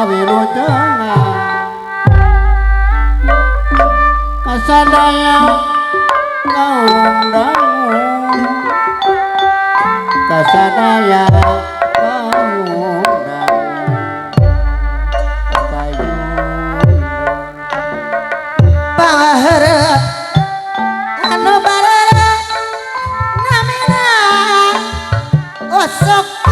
kawilujengan kasadaya kaum dangu kasadaya kaum dangu payung paharep anu bareret namina osok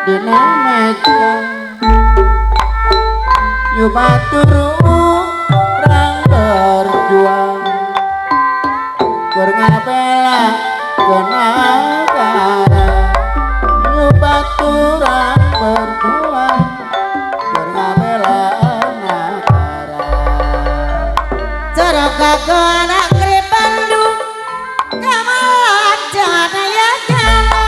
dina meja yubaturu orang berjuang ngabela ke negara yubaturang berjuang ngabela negara cara kagona kri Bandung kamalan jana ya jana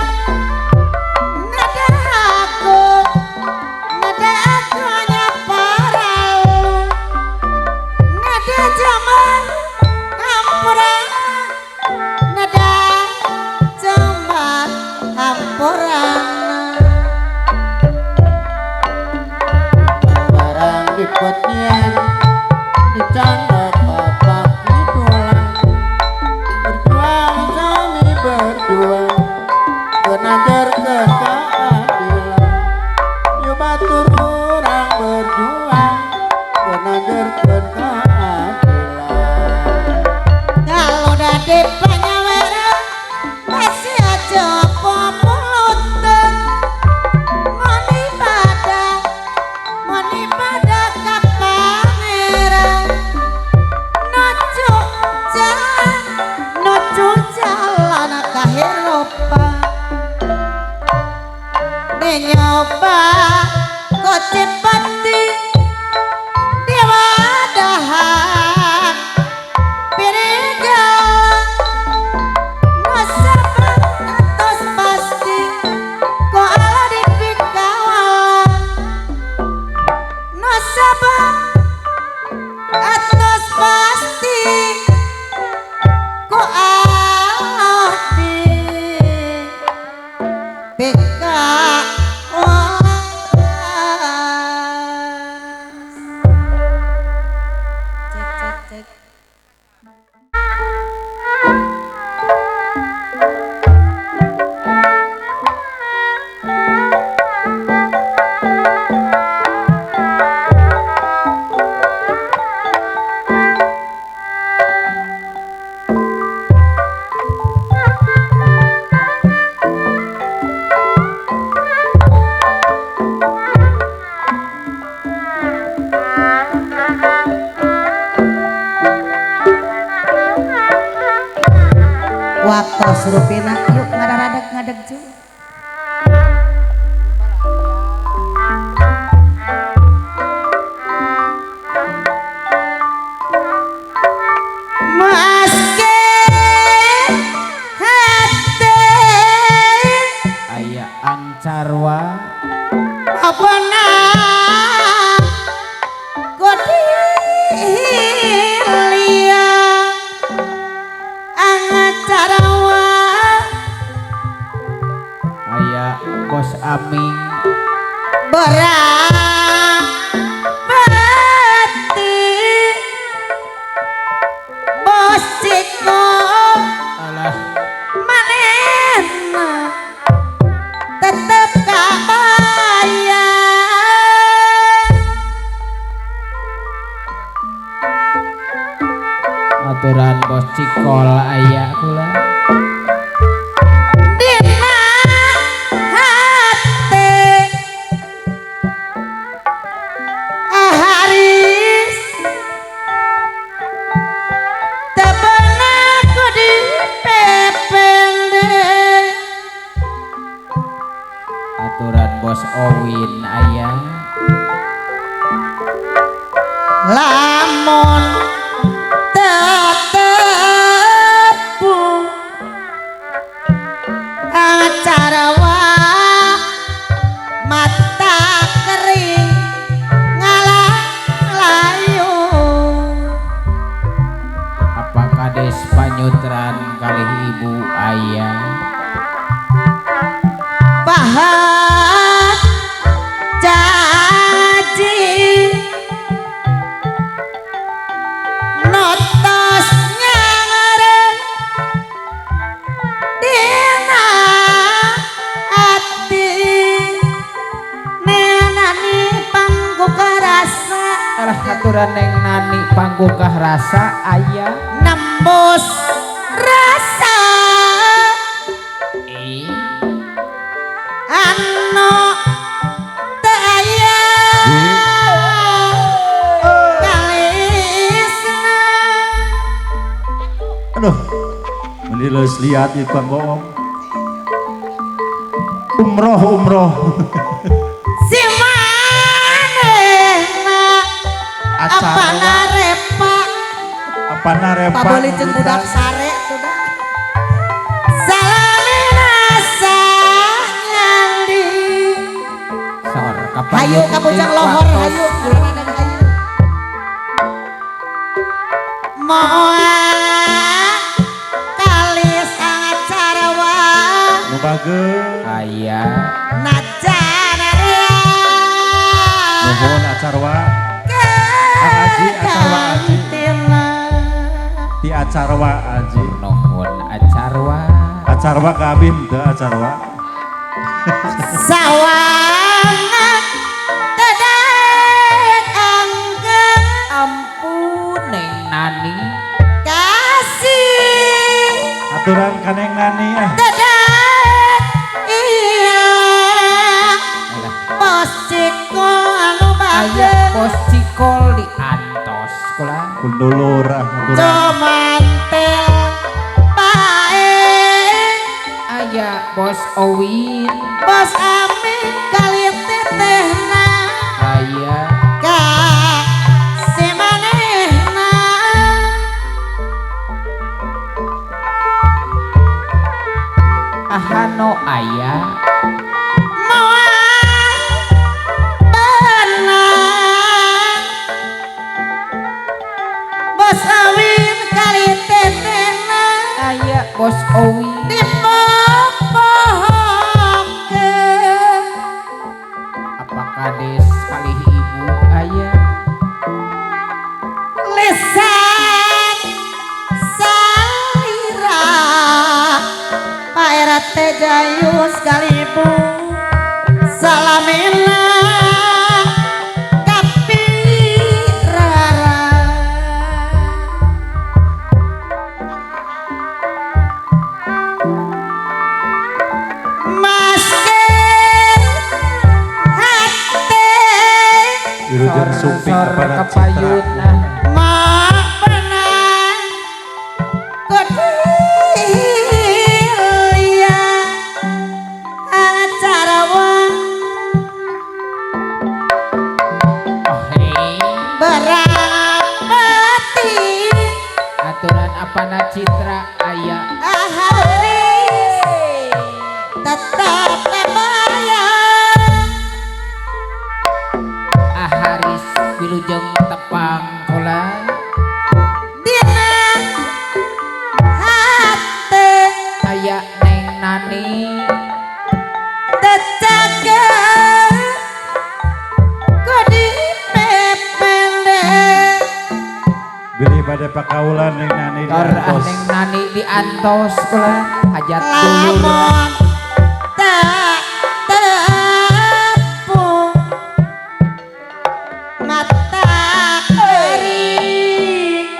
dipetien dicandat bapak itulah berjuang sami berjuang kenajar keadilan yuk batur orang berjuang kenajar keadilan kalau udah di Penyawera masih aja pemuluteng moni pada nyoba kocipati dewa dahan pirigal nosaban atos pasti ko ala dipikawal nosaban atos pasti ko ala dipikawal waktu surupina yuk ngadeg juga maske hati aya ancarwa apa nah kodilia angacarawa aya bos aming berat bati bos ciko alah manena tetep kabaya aturan bos cikol aya kula dina hati haris tebenaku di pepende aturan bos Owin aya lamun tetepu acara mata kering ngalah layu apa kades panyutran kalih ibu ayah pahat caci notos nyareng dina ati nenani pangguka rasa alah aturan neng nani panggungkah rasa ayah nembus rasa anu teu aya kalisna Aduh, menilas lihat itu Bang Boom. Umroh. si manehna apa narepa Apa narepa? paboli jeung budak sare sudah salamina sanyandi sor hayu ka bujang lohor hayu ngaranna hayu moal kali sangat carawa Nu bageus. ayah najan Nuhun acarwa. Aji acarwa aji. Di acarwa aji. nuhun acarwa Acarwa kabin teu acarwa. sawangan tedek angga ampun neng nani kasih Aturan kaneng nani tedek iya alah pos ciko anu ayah bagus bos cikol di antos kula Kundulur aturan. comantel baik ayah bos Owin bos amin kali tetehna ayah ka si manehna ahano ayah moal benang bos awin kali tetehna ayah bos Owin dipopohkeun apa kades kalih ibu ayah lisan salira Pak RT Jayus kalibu salamina kapirara masken hati Wilujeng sumping sor kepada kapayun Citra. nah mak benang kodilia acara wang oh hei berapati aturan apa na Citra ayah aharis tetap bayar aharis wilujeng tepang kula dina hati ayah neng nani tecaga kodi pepele Beli pada pakaulan ning nani di kor antos. neng nani di antos kula hajat dulur lamun tak tepung mata kering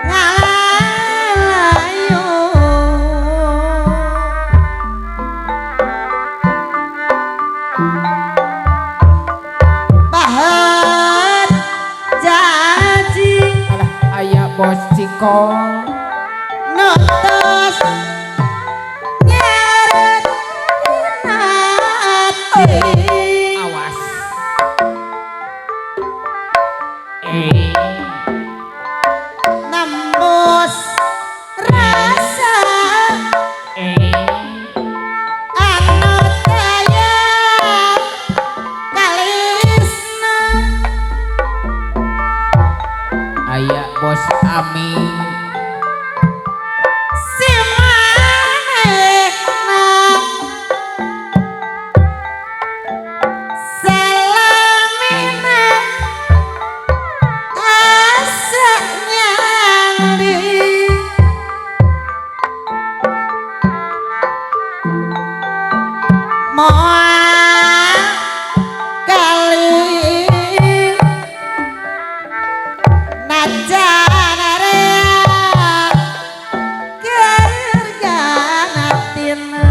ngalayu bahan janji alah ayah bos cikol notos nyeret hati awas nembus rasa anu daya kalisna aya bos Ami si manehna salamina asa nyandi moal kali najan area gerganatina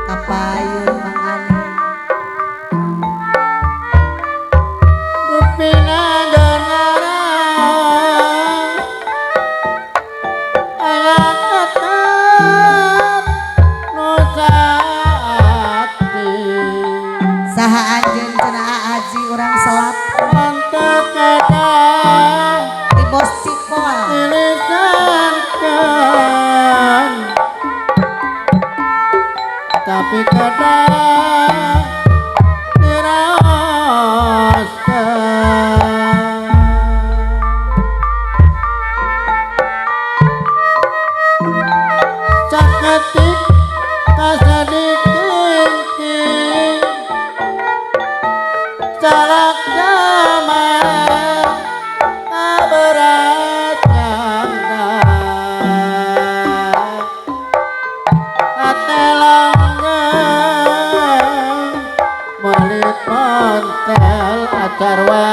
kapayun mangani rupina ganarang ayang atat nusaati saha anjeun cenah aji urang selap untuk kata di bos cikol dilisankan tapi kata diraskan saketik kasadikingking salak zaman berat nyangka atelangan melit montel acarwa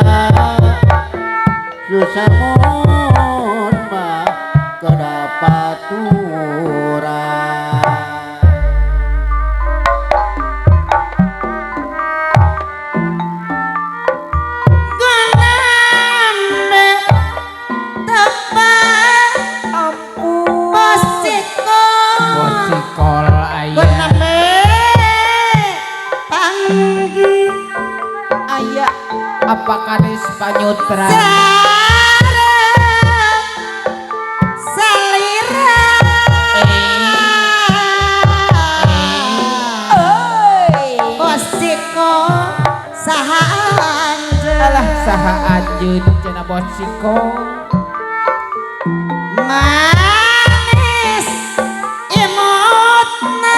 susah mun mah kedapat turang gonambe tepat bos cikol bos sikol aya gonambe panggi aya apa kadis panyutra sareng salira bos cikol saha anjeun alah saha anjeun cenah bos sikol manis imutna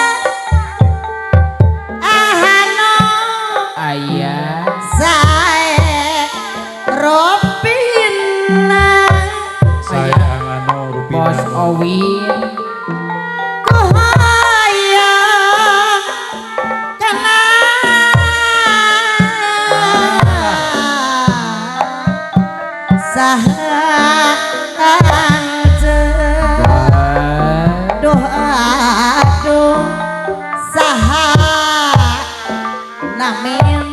ahano aya sae ropina sayang anu rupina bos Owin kuhoyong kana saha anjeun duh aduh saha namin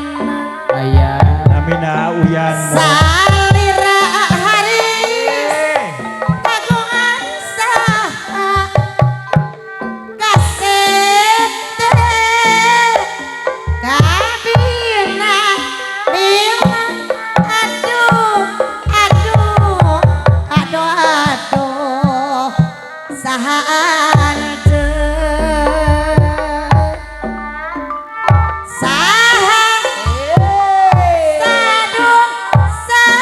aya namina uyan salira haris kagungan saha kasete kabina bina aduh aduh aduh aduh saha anjeun saha saduh saha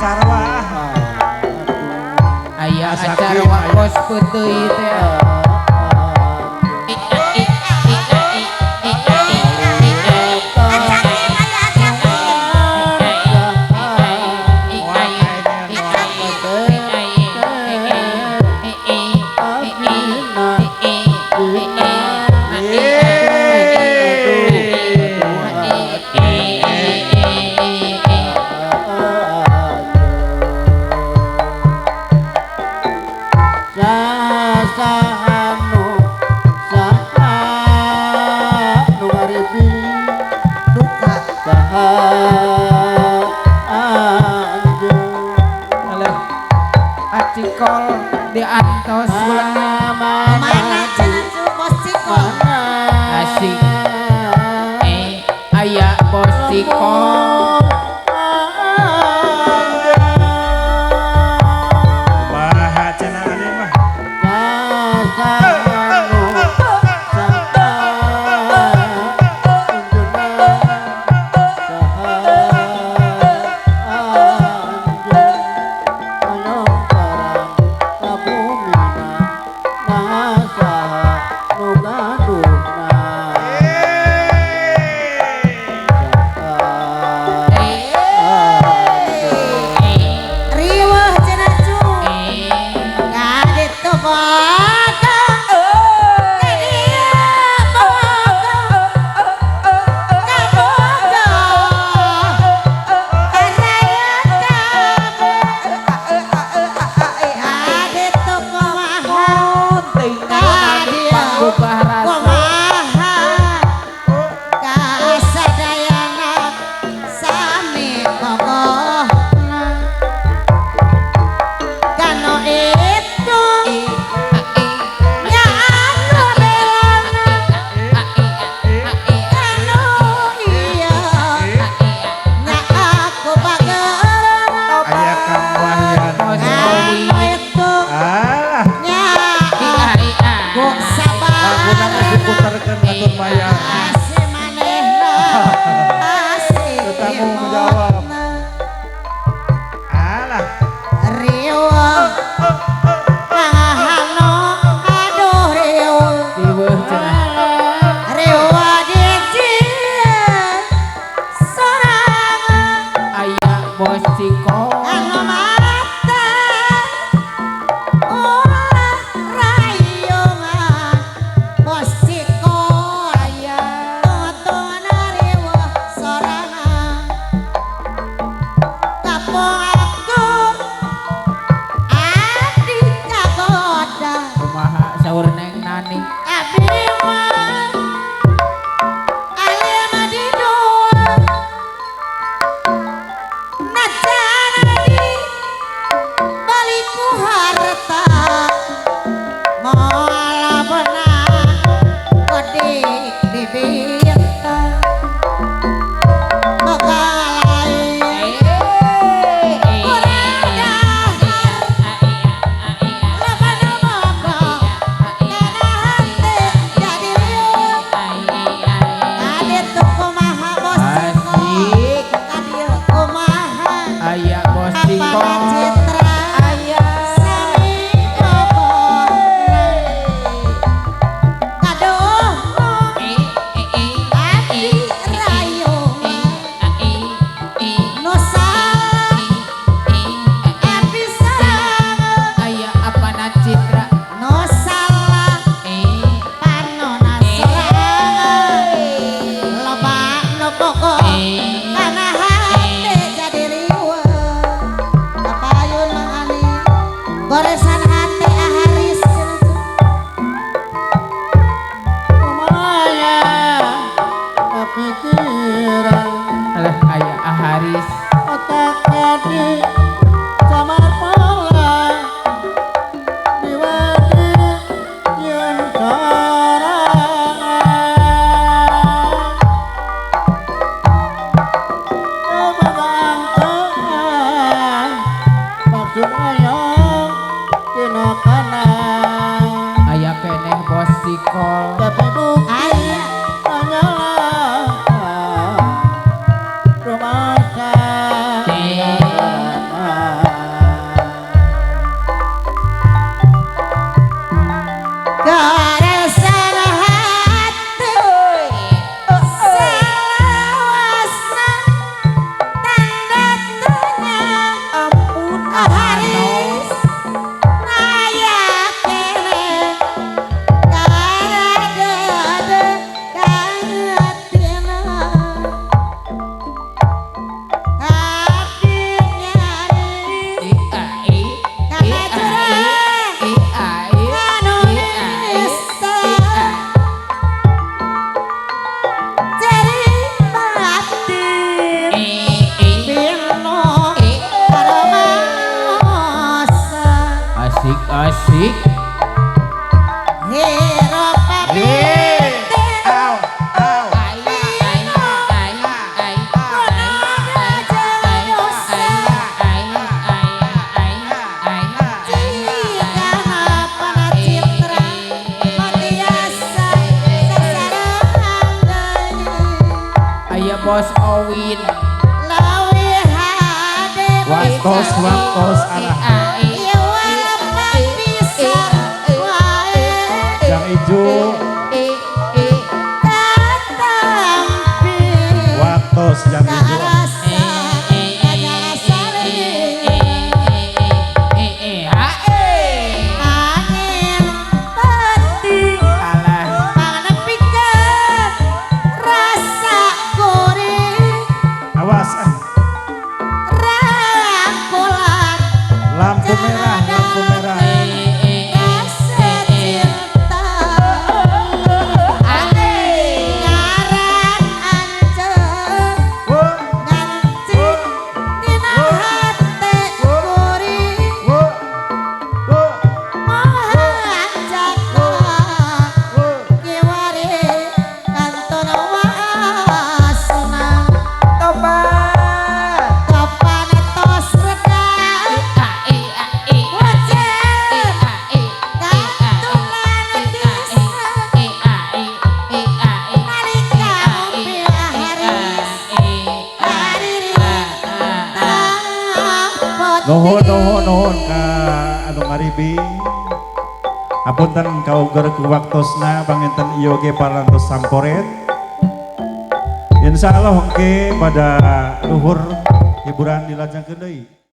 acarwa. Aya Asa acara kieu, wa aya. bos peuteui teh. Alah acikol diantos ulang Mana cenah cu bos cikol. asik. Aya bos cikol. Kumaha cenah aden mah. Riweuh cenah cu. Kade teu boga. Kadia boga. Kaboga. Araya kabe. Kade teu kumaha. Kadia Panggugah rasa. kumaha. Kasadayana sami kokohna. Kano itu nya anu belana. Kano iya nya aku bageurna. Aya Kang Wahyan. Kano itu Alah, nya aku laguna sabar. diputerkeun Atun Mayang. Asih manehna asih Bertanggung jawab. imotna. Alah, Riweuh pangahano aduh riweuh. Riweuh cenah. Riweuh dijieun sorangan Aya bos cikol. anu mata ulah rayongan bos cikol aya totona riweuh sorangan kapong aku abdi kagoda Kumaha saur neng nani. abdi mah alena di doa najana di baliku harta moal benang kodik bibirta boga lain kurang dahar laban boga kana hante jadi riuh kade teu kumaha bos cikol Asik. kadieu kumaha Aya bos apana cikol. citra Aya. sami kokohna kadoh abdi rayongan nu salah abdi sarangan Aya apana citra. nu salah panonna sorangan loba nu pokok kana hate jadi riweuh kapayun mangani goresan hate aharis kumaya kepikiran Alah aya aharis. otak jadi camar pola diwadi yen sorangan kebagantengan maksud ayang tina kana Aya keneh bos cikol. tapi bukti hanyalah rumah bos Owin. lawi hade Waktos arah ieu warapan pisan wae yang ijo katampi waktos yang ijo karasa kanyasari angin peti Alah. panepikeun rasa gurih awas rangkulan lampu merah rasa cinta ngaran ancen ngancing dina hate gurih mohon jaka kiwari kantun wasna Tobat. kapan tos reda wajan kantulan disa nalika mobil haris hariri nuhun ka anu ngaribi apunten kauger ku waktosna panginten ieu ge parantos samporet insyaallah engke pada luhur hiburan dilajengkeun deui.